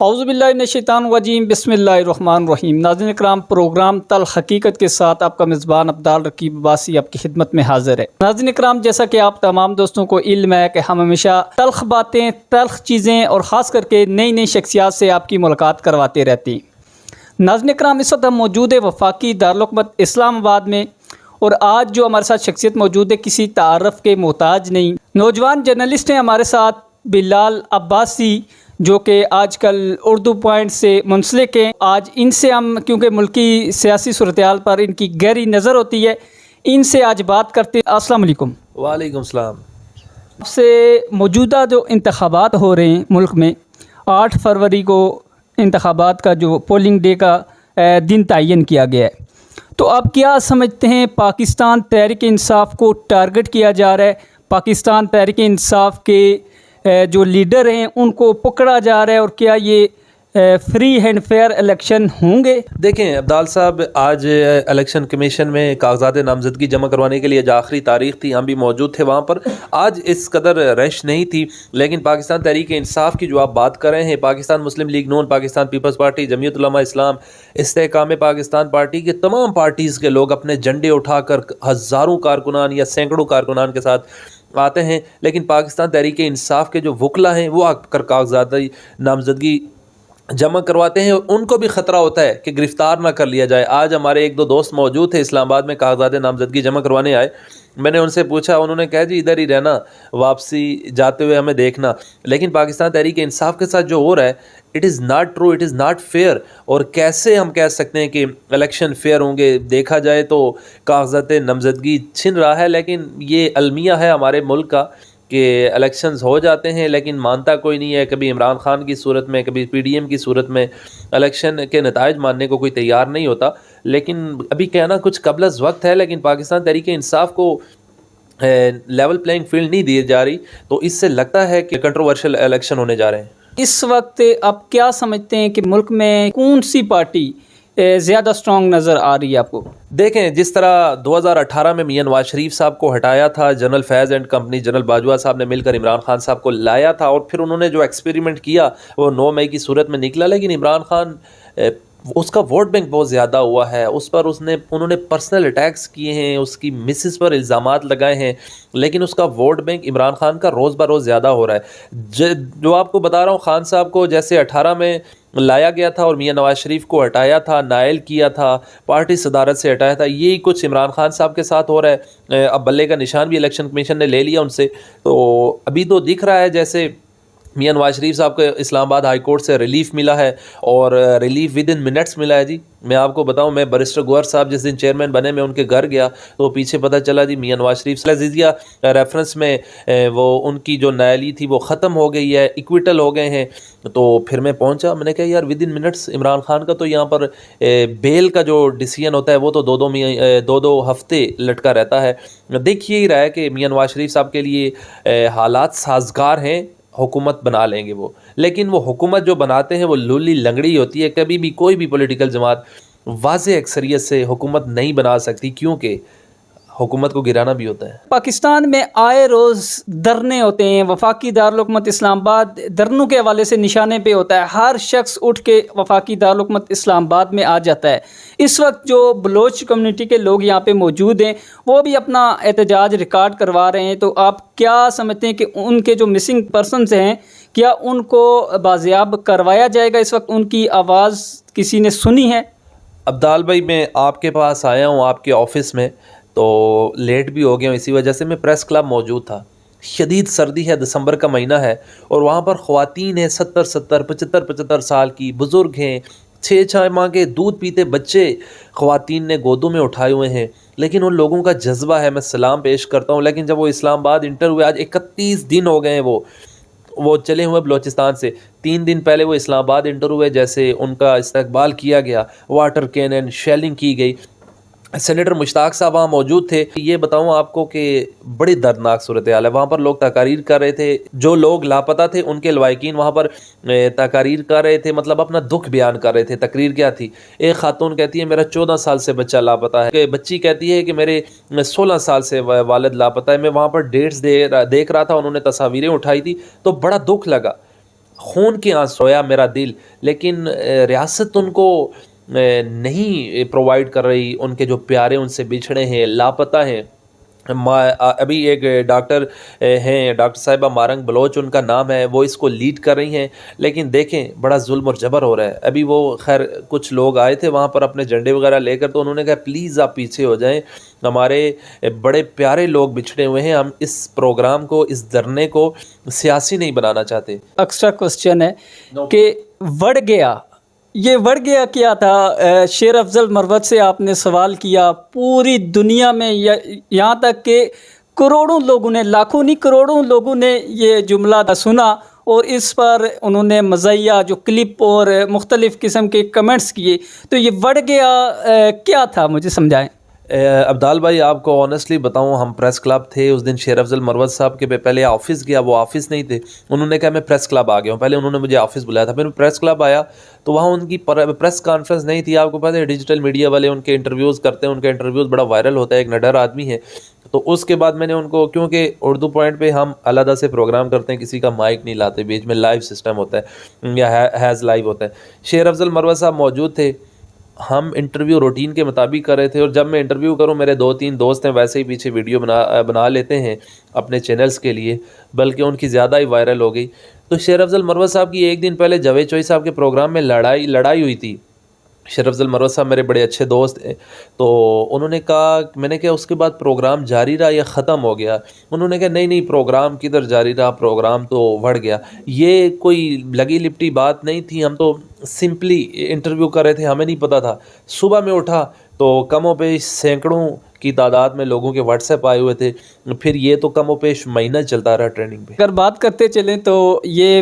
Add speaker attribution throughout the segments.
Speaker 1: औज़ुबिल्लाहिमिनश्शैतानिर्रजीम बिस्मिल्लाहिर्रहमानिर्रहीम। नाज़रीन इकराम, प्रोग्राम तल हकीकत के साथ आपका मेज़बान अब्दाल रकीब अब्बासी आपकी खिदमत में हाज़िर है। नाज़रीन इकराम, जैसा कि आप तमाम दोस्तों को इल्म है कि हम हमेशा तल्ख़ बातें, तल्ख़ चीज़ें और ख़ास करके नई नई शख्सियात से आपकी मुलाकात करवाते रहते हैं। नाज़रीन इकराम, इस वक्त हम मौजूद है वफाकी दारुल हुकूमत इस्लामाबाद में, और आज जो हमारे साथ शख्सियत मौजूद है किसी तारफ़ के मोहताज नहीं, नौजवान जर्नलिस्ट हैं हमारे साथ बिलाल अब्बासी, जो कि आजकल उर्दू पॉइंट से मुंसलिक हैं। आज इनसे हम, क्योंकि मुल्की सियासी सूरत-ए-हाल पर इनकी गहरी नज़र होती है, इनसे आज बात करते हैं। अस्सलाम वालेकुम।
Speaker 2: वालेकुम सलाम।
Speaker 1: आपसे मौजूदा जो इंतखाबात हो रहे हैं मुल्क में, 8 फरवरी को इंतखाबात का जो पोलिंग डे का दिन तयन किया गया है, तो आप क्या समझते हैं पाकिस्तान तहरीक इंसाफ को टारगेट किया जा रहा है? पाकिस्तान तहरीक इंसाफ के जो लीडर हैं उनको पकड़ा जा रहा है, और क्या ये फ्री एंड फेयर इलेक्शन होंगे?
Speaker 2: देखें अब्दाल साहब, आज इलेक्शन कमीशन में कागजात नामजदगी जमा करवाने के लिए जो आखिरी तारीख थी, हम भी मौजूद थे वहाँ पर। आज इस कदर रश नहीं थी, लेकिन पाकिस्तान तहरीक इंसाफ की जो आप बात कर रहे हैं, पाकिस्तान मुस्लिम लीग नून, पाकिस्तान पीपल्स पार्टी, जमीयत उलमा इस्लाम, इस्तेहकाम पाकिस्तान पार्टी के तमाम पार्टीज़ के लोग अपने झंडे उठाकर हज़ारों कारकुनान या सैकड़ों कारकुनान के साथ आते हैं। लेकिन पाकिस्तान तहरीक इंसाफ के जो वकला हैं वो आकर कागजात नामजदगी जमा करवाते हैं, उनको भी ख़तरा होता है कि गिरफ़्तार ना कर लिया जाए। आज हमारे एक दो दोस्त मौजूद थे इस्लामाबाद में, कागजात नामजदगी जमा करवाने आए। मैंने उनसे पूछा, उन्होंने कहा जी इधर ही रहना, वापसी जाते हुए हमें देखना। लेकिन पाकिस्तान तहरीक इंसाफ के साथ जो हो रहा है, it is not true, it is not fair. और कैसे हम कह सकते हैं कि इलेक्शन फेयर होंगे? देखा जाए तो कागजात नामजदगी छिन रहा है, लेकिन ये अलमिया है हमारे मुल्क का कि इलेक्शंस हो जाते हैं लेकिन मानता कोई नहीं है। कभी इमरान खान की सूरत में, कभी पीडीएम की सूरत में इलेक्शन के नताइज मानने को कोई तैयार नहीं होता। लेकिन अभी कहना कुछ कबल वक्त है, लेकिन पाकिस्तान तहरीक इंसाफ को लेवल प्लेइंग फील्ड नहीं दी जा रही, तो इससे लगता है कि कंट्रोवर्शियल इलेक्शन होने जा रहे हैं।
Speaker 1: इस वक्त आप क्या समझते हैं कि मुल्क में कौन सी पार्टी ज़्यादा स्ट्रॉन्ग नज़र आ रही है आपको?
Speaker 2: देखें, जिस तरह 2018 में मियां नवाज शरीफ साहब को हटाया था, general Faiz and company, general Bajwa साहब ने मिलकर इमरान खान साहब को लाया था, और फिर उन्होंने जो एक्सपेरिमेंट किया वो 9 मई की सूरत में निकला। लेकिन इमरान खान, उसका वोट बैंक बहुत ज़्यादा हुआ है, उस पर उन्होंने पर्सनल अटैक्स किए हैं, उसकी मिसेस पर इल्ज़ामात लगाए हैं, लेकिन उसका वोट बैंक इमरान खान का रोज़ ब रोज़ ज़्यादा हो रहा है। जो आपको बता रहा हूँ, खान साहब को जैसे 18 में लाया गया था और मियां नवाज शरीफ को हटाया था, नायल किया था, पार्टी सदारत से हटाया था, यही कुछ इमरान खान साहब के साथ हो रहा है। अब बल्ले का निशान भी इलेक्शन कमीशन ने ले लिया उनसे, तो अभी तो दिख रहा है जैसे मियां नवाज शरीफ साहब को इस्लामाबाद हाई कोर्ट से रिलीफ मिला है, और रिलीफ विद इन मिनट्स मिला है जी। मैं आपको बताऊं, मैं बैरिस्टर गौहर साहब जिस दिन चेयरमैन बने, मैं उनके घर गया तो पीछे पता चला जी मियां नवाज शरीफ लजीजिया रेफरेंस में वो उनकी जो नायली थी वो ख़त्म हो गई है, इक्विटल हो गए हैं। तो फिर मैं पहुंचा, मैंने कहा यार with in minutes Imran Khan का तो यहाँ पर बेल का जो डिसीजन होता है वो तो दो हफ्ते लटका रहता है। देखिए ही रहा है कि मियां नवाज शरीफ साहब के लिए हालात साजगार हैं, हुकूमत बना लेंगे वो। लेकिन वो हुकूमत जो बनाते हैं वो लूली लंगड़ी होती है। कभी भी कोई भी पॉलिटिकल जमात वाज़े अक्सरियत से हुकूमत नहीं बना सकती, क्योंकि हुकूमत को गिराना भी होता है।
Speaker 1: पाकिस्तान में आए रोज़ धरने होते हैं, वफाकी दारुल हुकूमत इस्लामाबाद धरनों के हवाले से निशाने पे होता है। हर शख्स उठ के वफाकी दारुल हुकूमत इस्लामाबाद में आ जाता है। इस वक्त जो बलोच कम्युनिटी के लोग यहाँ पे मौजूद हैं, वो भी अपना एहतजाज रिकॉर्ड करवा रहे हैं। तो आप क्या समझते हैं कि उनके जो मिसिंग पर्सनस हैं, क्या उनको बाजियाब करवाया जाएगा? इस वक्त उनकी आवाज़ किसी ने सुनी है?
Speaker 2: अब्दाल भाई, मैं आपके पास आया हूँ आपके ऑफिस में, तो लेट भी हो गया हूँ, इसी वजह से मैं प्रेस क्लब मौजूद था। शदीद सर्दी है, दिसंबर का महीना है, और वहाँ पर ख़वातीन हैं 70-70, 75-75 साल की, बुज़ुर्ग हैं, 6-6 माह के दूध पीते बच्चे ख़वातीन ने गोदों में उठाए हुए हैं। लेकिन उन लोगों का जज्बा है, मैं सलाम पेश करता हूँ। लेकिन जब वो इस्लामाबाद इंटर हुए, आज 31 दिन हो गए हैं वो चले हुए बलोचिस्तान से। 3 दिन पहले वो इस्लामाबाद इंटर हुए, जैसे उनका इस्तकबाल किया गया, वाटर कैनन शेलिंग की गई। सेनेटर मुश्ताक साहब वहाँ मौजूद थे। ये बताऊँ आपको कि बड़ी दर्दनाक सूरत हाल है। वहाँ पर लोग तकारीर कर रहे थे, जो लोग लापता थे उनके लवाकिन वहाँ पर तकारीर कर रहे थे, मतलब अपना दुख बयान कर रहे थे। तकरीर क्या थी? एक खातून कहती है मेरा 14 साल से बच्चा लापता है, बच्ची कहती है कि मेरे 16 साल से वालिद लापता है। मैं वहाँ पर डेट्स देख रहा था, उन्होंने तस्वीरें उठाई थी, तो बड़ा दुख लगा। खून के आंसू रोया मेरा दिल, लेकिन रियासत उनको नहीं प्रोवाइड कर रही। उनके जो प्यारे उनसे बिछड़े हैं, लापता हैं। अभी एक डॉक्टर हैं, डॉक्टर साहिबा मारंग बलोच उनका नाम है, वो इसको लीड कर रही हैं, लेकिन देखें बड़ा जुल्म और जबर हो रहा है। अभी वो खैर कुछ लोग आए थे वहाँ पर अपने झंडे वगैरह लेकर, तो उन्होंने कहा प्लीज़ आप पीछे हो जाएं, हमारे बड़े प्यारे लोग बिछड़े हुए हैं, हम इस प्रोग्राम को, इस धरने को सियासी नहीं बनाना चाहते।
Speaker 1: एक्स्ट्रा क्वेश्चन है कि बढ़ गया, ये बढ़ गया क्या था? शेर अफजल मरवत से आपने सवाल किया, पूरी दुनिया में यहाँ तक कि करोड़ों लोगों ने, लाखों नहीं करोड़ों लोगों ने ये जुमला सुना और इस पर उन्होंने मज़ाहिया जो क्लिप और मुख्तलिफ़ किस्म के कमेंट्स किए। तो ये बढ़ गया क्या था, मुझे समझाएं।
Speaker 2: अब्दाल भाई, आपको ऑनेस्टली बताऊं, हम प्रेस क्लब थे उस दिन। शेर अफजल मरवत साहब के पहले ऑफिस गया, वो ऑफिस नहीं थे, उन्होंने कहा मैं प्रेस क्लब आ गया हूं। पहले उन्होंने मुझे ऑफिस बुलाया था, फिर मैं प्रेस क्लब आया तो वहाँ उनकी प्रेस कॉन्फ्रेंस नहीं थी। आपको पता है डिजिटल मीडिया वाले उनके इंटरव्यूज़ करते हैं, उनका इंटरव्यूज़ बड़ा वायरल होता है, एक निडर आदमी है। तो उसके बाद मैंने उनको, क्योंकि उर्दू पॉइंट पे हम अलग से प्रोग्राम करते हैं, किसी का माइक नहीं लाते, बीच में लाइव सिस्टम होता है या हैज़ लाइव होता है। शेर अफजल मरवत साहब मौजूद थे, हम इंटरव्यू रूटीन के मुताबिक कर रहे थे, और जब मैं इंटरव्यू करूं, मेरे 2-3 दोस्त हैं वैसे ही पीछे वीडियो बना लेते हैं अपने चैनल्स के लिए, बल्कि उनकी ज़्यादा ही वायरल हो गई। तो शेर अफजल मरवत साहब की एक दिन पहले जावेद चोई साहब के प्रोग्राम में लड़ाई हुई थी। शेर अफजल मरवत साहब मेरे बड़े अच्छे दोस्त हैं, तो उन्होंने कहा, मैंने कहा उसके बाद प्रोग्राम जारी रहा या ख़त्म हो गया? उन्होंने कहा नहीं प्रोग्राम किधर जारी रहा, प्रोग्राम तो बढ़ गया। ये कोई लगी लिपटी बात नहीं थी, हम तो सिंपली इंटरव्यू कर रहे थे, हमें नहीं पता था। सुबह में उठा तो कमो पेश सैकड़ों की तादाद में लोगों के व्हाट्सएप आए हुए थे, फिर ये तो कमो पेश महीना चलता रहा ट्रेनिंग पे।
Speaker 1: अगर बात करते चलें तो ये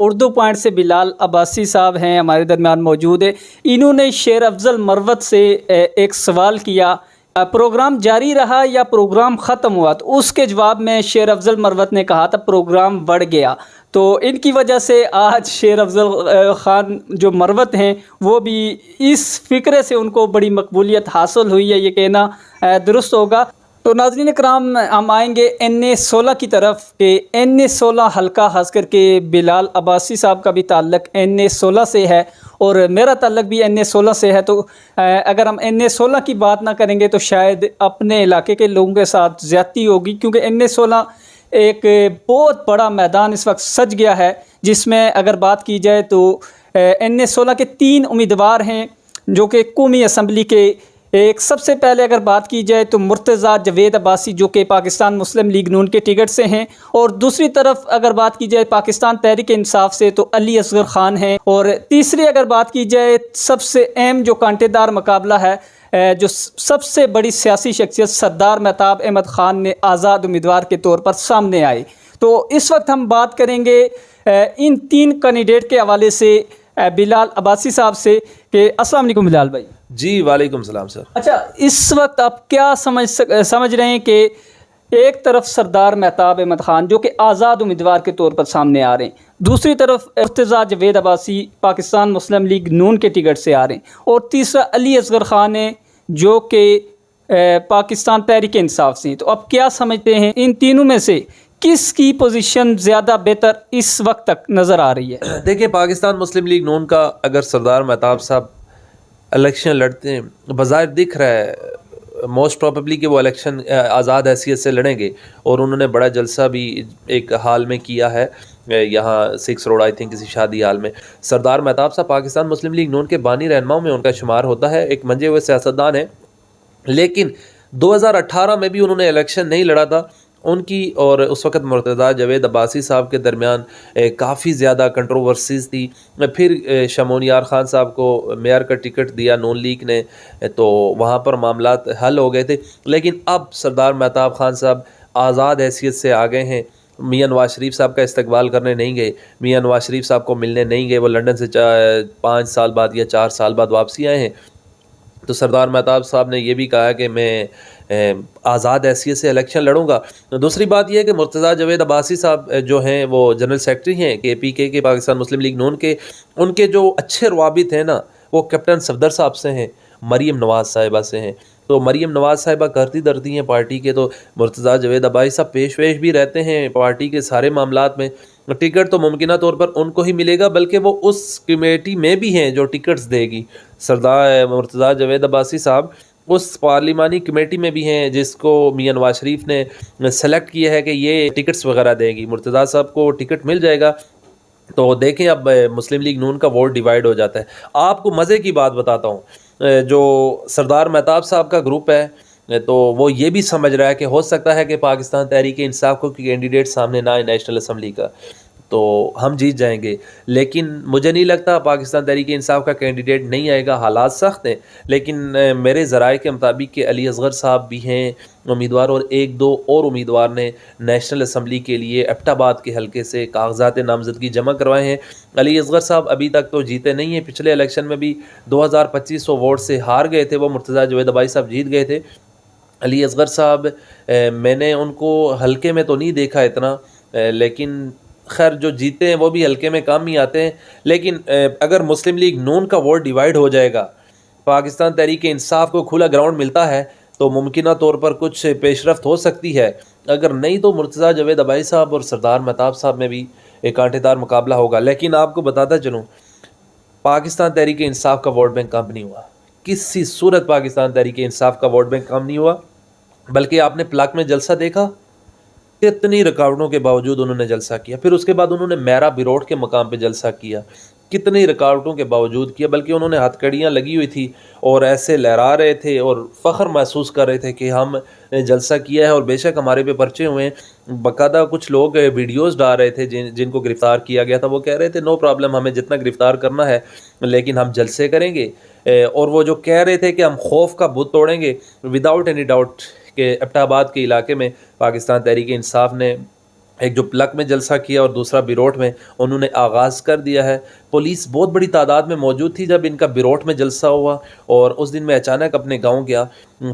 Speaker 1: उर्दू पॉइंट से बिलाल अब्बासी साहब हैं हमारे दरमियान मौजूद है। इन्होंने शेर अफजल मरवत से एक सवाल किया, प्रोग्राम जारी रहा या प्रोग्राम ख़त्म हुआ? तो उसके जवाब में शेर अफजल मरवत ने कहा था प्रोग्राम बढ़ गया। तो इनकी वजह से आज शेर अफजल ख़ान जो मरवत हैं वो भी इस फ़िक्रे से उनको बड़ी मकबूलियत हासिल हुई है, ये कहना दुरुस्त होगा। तो नाज़रीन इकराम, हम आएंगे NA-16 की तरफ कि NA-16 हल्का खास करके बिलाल अब्बासी साहब का भी ताल्लुक़ NA-16 से है और मेरा ताल्लुक़ भी NA-16 से है। तो अगर हम NA-16 की बात ना करेंगे तो शायद अपने इलाके के लोगों के साथ ज़्यादती होगी, क्योंकि NA-16 एक बहुत बड़ा मैदान इस वक्त सज गया है, जिसमें अगर बात की जाए तो NA-16 के 3 उम्मीदवार हैं जो कि कौमी असम्बली के। एक सबसे पहले अगर बात की जाए तो मुर्तज़ा जावेद अब्बासी जो कि पाकिस्तान मुस्लिम लीग नून के टिकट से हैं, और दूसरी तरफ अगर बात की जाए पाकिस्तान तहरीक इंसाफ से तो अली असगर ख़ान हैं, और तीसरी अगर बात की जाए सबसे अहम जो कांटेदार मुकाबला है, जो सबसे बड़ी सियासी शख्सियत सरदार महताब अहमद ख़ान ने आज़ाद उम्मीदवार के तौर पर सामने आए। तो इस वक्त हम बात करेंगे इन 3 कैंडिडेट के हवाले से बिलाल अब्बासी साहब से कि अस्सलाम वालेकुम बिलाल भाई।
Speaker 2: जी वालेकुम सलाम सर। अच्छा,
Speaker 1: इस वक्त आप क्या समझ रहे हैं कि एक तरफ सरदार महताब अहमद ख़ान जो कि आज़ाद उम्मीदवार के तौर पर सामने आ रहे हैं, दूसरी तरफ मुर्तज़ा जावेद अब्बासी पाकिस्तान मुस्लिम लीग नून के टिकट से आ रहे हैं, और तीसरा अली असगर ख़ान है जो कि पाकिस्तान तहरीक इंसाफ से हैं। तो आप क्या समझते हैं इन तीनों में से किसकी पोजीशन ज़्यादा बेहतर इस वक्त तक नज़र आ रही है?
Speaker 2: देखिए, पाकिस्तान मुस्लिम लीग नून का अगर सरदार महताब साहब इलेक्शन लड़ते हैं, बज़ाहिर दिख रहा है मोस्ट प्रॉबेबली कि वो इलेक्शन आज़ाद हैसियत से लड़ेंगे, और उन्होंने बड़ा जलसा भी एक हाल में किया है यहाँ 6 रोड आई थिंक किसी शादी हाल में। सरदार महताब साहब पाकिस्तान मुस्लिम लीग नून के बानी रहनुमाओं में उनका शुमार होता है, एक मंजे हुए सियासतदान है, लेकिन 2018 में भी उन्होंने इलेक्शन नहीं लड़ा था। उनकी और उस वक़्त मुर्तज़ा जावेद अब्बासी साहब के दरमियान काफ़ी ज़्यादा कंट्रोवर्सीज़ थी। फिर शमोन यार ख़ान साहब को मेयर का टिकट दिया नून लीग ने, तो वहाँ पर मामलात हल हो गए थे। लेकिन अब सरदार महताब ख़ान साहब आज़ाद हैसियत से आ गए हैं, मियां नवाज शरीफ साहब का इस्तकबाल करने नहीं गए, मियां नवाज शरीफ साहब को मिलने नहीं गए, वो लंदन से 5 साल बाद या 4 साल बाद वापसी आए हैं। तो सरदार महताब साहब ने ये भी कहा कि मैं आज़ाद हैसियत से इलेक्शन लड़ूंगा। दूसरी बात यह है कि मुर्तज़ा जावेद अब्बासी साहब जो हैं वो जनरल सेक्रेटरी हैं KPK के, पाकिस्तान मुस्लिम लीग नून के। उनके जो अच्छे रवाबित हैं ना, वो कैप्टन सफदर साहब से हैं, मरीम नवाज़ साहिबा से हैं, तो मरीम नवाज़ साहिबा करती धरती हैं पार्टी के, तो मुर्तज़ा जावेद अब्बासी साहब पेश भी रहते हैं पार्टी के सारे मामलात में। टिकट तो मुमकिन तौर पर उनको ही मिलेगा, बल्कि वो उस कमेटी में भी हैं जो टिकट्स देगी। सरदार मुर्तज़ा जावेद अब्बासी साहब उस पार्लिमानी कमेटी में भी हैं जिसको मियां नवाज शरीफ ने सेलेक्ट किया है कि ये टिकट्स वगैरह देगी। मुर्तज़ा साहब को टिकट मिल जाएगा। तो देखें अब मुस्लिम लीग नून का वोट डिवाइड हो जाता है। आपको मज़े की बात बताता हूँ, जो सरदार महताब साहब का ग्रुप है तो वो ये भी समझ रहा है कि हो सकता है कि पाकिस्तान तहरीक इंसाफ को कैंडिडेट सामने ना आए नेशनल असम्बली का, तो हम जीत जाएंगे। लेकिन मुझे नहीं लगता पाकिस्तान तहरीक इंसाफ का कैंडिडेट नहीं आएगा। हालात सख्त हैं, लेकिन मेरे ज़राए के मुताबिक कि अली असगर साहब भी हैं उम्मीदवार, और एक दो और उम्मीदवार ने नेशनल असम्बली के लिए एबटाबाद के हलके से कागजात नामजदगी जमा करवाए हैं। अली असगर साहब अभी तक तो जीते नहीं हैं। पिछले इलेक्शन में भी 2200 वोट से हार गए थे, वो मुर्तज़ा जावेद अब्बासी साहब जीत गए थे। अली असगर साहब मैंने उनको हलके में तो नहीं देखा इतना, लेकिन खैर जो जीते हैं वो भी हल्के में कम ही आते हैं। लेकिन अगर मुस्लिम लीग नून का वोट डिवाइड हो जाएगा, पाकिस्तान तहरीक इंसाफ को खुला ग्राउंड मिलता है, तो मुमकिन तौर पर कुछ पेशरफ्त हो सकती है। अगर नहीं तो मुर्तज़ा जावेद अब्बासी साहब और सरदार महताब साहब में भी एक कांटेदार मुकाबला होगा। लेकिन आपको बताता चलूँ, पाकिस्तान तहरीक इंसाफ का वोट बैंक कम नहीं हुआ, किसी सूरत पाकिस्तान तहरीक इंसाफ का वोट बैंक कम नहीं हुआ। बल्कि आपने प्लाक में जलसा देखा, कितनी रुकावटों के बावजूद उन्होंने जलसा किया। फिर उसके बाद उन्होंने मेरा बिरोड के मकाम पे जलसा किया, कितनी रुकावटों के बावजूद किया। बल्कि उन्होंने हथकड़ियाँ लगी हुई थी और ऐसे लहरा रहे थे और फ़ख्र महसूस कर रहे थे कि हम जलसा किया है। और बेशक हमारे पे पर्चे हुए हैं, बाकायदा कुछ लोग वीडियोस डाल रहे थे जिनको गिरफ़्तार किया गया था। वो कह रहे थे नो प्रॉब्लम, हमें जितना गिरफ़्तार करना है लेकिन हम जलसे करेंगे। और वो जो कह रहे थे कि हम खौफ का बुत तोड़ेंगे, विदाउट एनी डाउट के एबटाबाद के इलाके में पाकिस्तान तहरीक इंसाफ ने एक जो प्लक में जलसा किया और दूसरा बिरोट में उन्होंने आगाज़ कर दिया है। पुलिस बहुत बड़ी तादाद में मौजूद थी जब इनका बिरोट में जलसा हुआ, और उस दिन मैं अचानक अपने गांव गया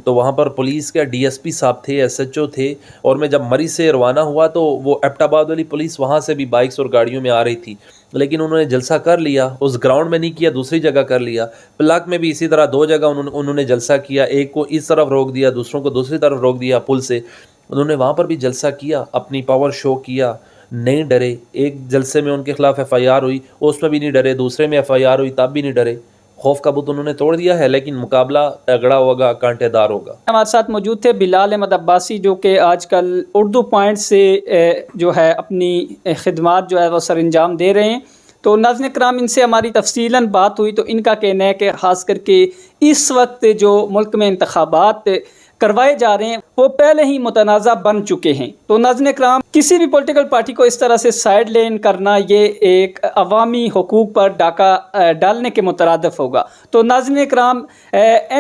Speaker 2: तो वहां पर पुलिस के डीएसपी साहब थे, एसएचओ थे। और मैं जब मरी से रवाना हुआ तो वो एबटाबाद वाली पुलिस वहां से भी बाइक्स और गाड़ियों में आ रही थी। लेकिन उन्होंने जलसा कर लिया, उस ग्राउंड में नहीं किया, दूसरी जगह कर लिया। प्लक में भी इसी तरह 2 जगह उन्होंने जलसा किया, एक को इस तरफ रोक दिया, दूसरों को दूसरी तरफ रोक दिया पुल से। उन्होंने वहाँ पर भी जलसा किया, अपनी पावर शो किया, नहीं डरे। एक जलसे में उनके खिलाफ एफआईआर हुई, उसमें भी नहीं डरे, दूसरे में एफआईआर हुई तब भी नहीं डरे। खौफ का बुत उन्होंने तोड़ दिया है। लेकिन मुकाबला तगड़ा होगा, कांटेदार होगा।
Speaker 1: हमारे साथ मौजूद थे बिलाल अहमद अब्बासी, जो कि आजकल उर्दू पॉइंट से जो है अपनी खिदमात जो है वो सर अंजाम दे रहे हैं। तो नाज़रीन किराम, इनसे हमारी तफसीलन बात हुई तो इनका कहना है कि ख़ास करके इस वक्त जो मुल्क में इंतखाबात करवाए जा रहे हैं वो पहले ही मुतनाज़ा बन चुके हैं। तो नाज़रीन किराम, किसी भी पॉलिटिकल पार्टी को इस तरह से साइड लेन करना ये एक अवामी हुकूक पर डाका डालने के मुतरादिफ होगा। तो नाज़रीन किराम,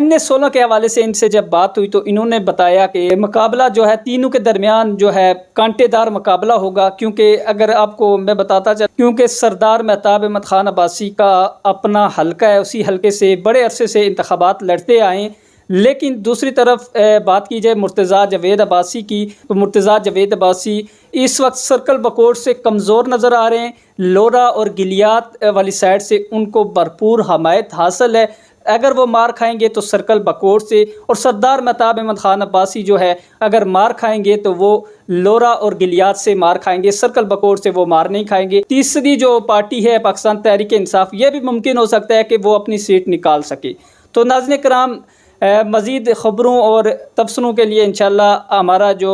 Speaker 1: NA-16 के हवाले से इनसे जब बात हुई तो इन्होंने बताया कि मुकाबला जो है तीनों के दरमियान जो है कांटेदार मुकाबला होगा। क्योंकि अगर आपको मैं बताता चल, क्योंकि सरदार महताब अहमद ख़ान अब्बासी का अपना हल्का है, उसी हल्के से बड़े अरसे से इंतखाबात लड़ते आए। लेकिन दूसरी तरफ बात की जाए मुर्तज़ा जावेद अब्बासी की, तो मुर्तज़ा जावेद अब्बासी इस वक्त सर्कल बकोर से कमज़ोर नज़र आ रहे हैं। लोरा और गिलियात वाली साइड से उनको भरपूर हमायत हासिल है। अगर वो मार खाएंगे तो सर्कल बकोर से, और सरदार महताब अहमद ख़ान अब्बासी जो है अगर मार खाएंगे तो वो लोरा और गिलियात से मार खाएंगे, सर्कल बकोर से वो मार नहीं खाएंगे। तीसरी जो पार्टी है पाकिस्तान तहरीक इंसाफ, ये भी मुमकिन हो सकता है कि वो अपनी सीट निकाल सके। तो नाज़रीन किराम, मज़ीद ख़बरों और तबसरों के लिए इंशाल्लाह हमारा जो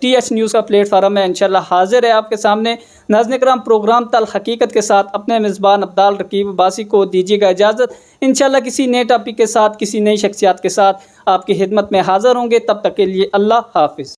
Speaker 1: TH न्यूज़ का प्लेटफार्म है इंशाल्लाह हाजिर है आपके सामने। नाज़रीन किराम, प्रोग्राम तल हकीकत के साथ अपने मेज़बान अब्दाल रकीब अब्बासी को दीजिएगा इजाज़त। इंशाल्लाह किसी नए टॉपिक के साथ, किसी नई शख्सियत के साथ आपकी खिदमत में हाज़िर होंगे। तब तक के लिए अल्लाह हाफ़िज़।